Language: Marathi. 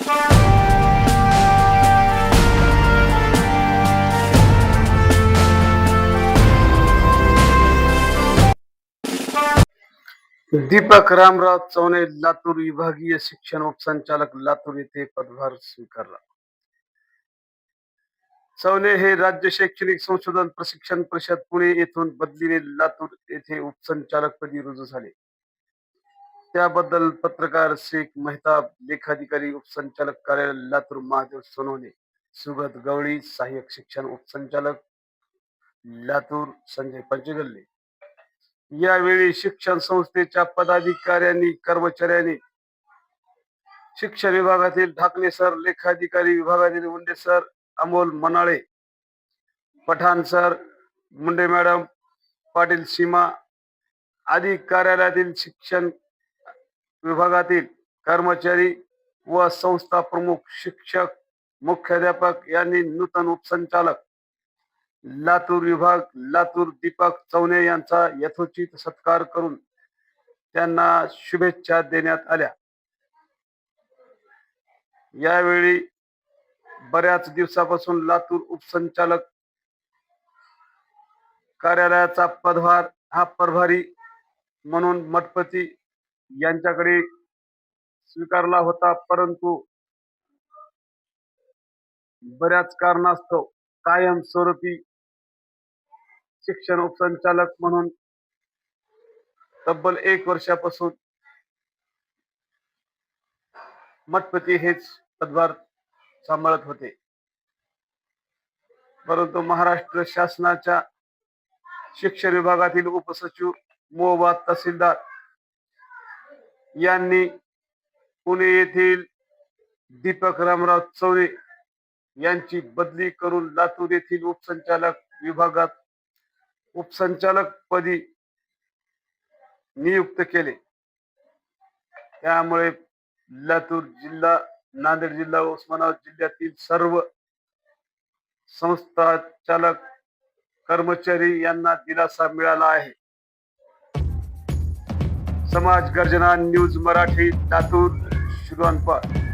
दीपक रामराव चौने लातूर विभागीय शिक्षण उपसंचालक लातूर येथे पदभार स्वीकारला. चौने हे राज्य शैक्षणिक संशोधन प्रशिक्षण परिषद पुणे येथून बदलीने लातूर येथे उपसंचालकपदी रुजू झाले. त्याबद्दल पत्रकार शेख मेहताब, लेखाधिकारी उपसंचालक कार्यालय लातूर महादेव सोनवणे, सुगत गवळी, सहाय्यक शिक्षण उपसंचालक लातूर संजय पंचगल्ले. यावेळी शिक्षण संस्थेच्या पदाधिकाऱ्यांनी, कर्मचाऱ्यांनी, शिक्षण विभागातील ढाकणे सर, लेखाधिकारी विभागातील Unde sir, Amol Manale, Pathan sir, Munde madam, Patil Seema आदी कार्यालयातील शिक्षण विभागातील कर्मचारी व संस्था प्रमुख, शिक्षक, मुख्याध्यापक यांनी नूतन उपसंचालक लातूर विभाग लातूर दीपक चौने यांचा यथोचित सत्कार करून त्यांना शुभेच्छा देण्यात आल्या. यावेळी बऱ्याच दिवसापासून लातूर उपसंचालक कार्यालयाचा पदभार हा प्रभारी म्हणून मठपती यांच्याकडे स्वीकारला होता, परंतु बऱ्याच कारणास्तव कायमस्वरूपी शिक्षण उपसंचालक म्हणून तब्बल 1 वर्षापासून मठपती हेच पदभार सांभाळत होते. परंतु महाराष्ट्र शासनाच्या शिक्षण विभागातील उपसचिव मोहबा तहसीलदार यांनी पुणे येथील दीपक रामराव चौने यांची बदली करून लातूर येथील उपसंचालक विभागात उपसंचालक पदी नियुक्त केले. त्यामुळे लातूर जिल्हा, नांदेड जिल्हा, उस्मानाबाद जिल्ह्यातील सर्व संस्थाचालक कर्मचारी यांना दिलासा मिळाला आहे. समाज गर्जना न्यूज मराठी, लातूर, शुगानपाड.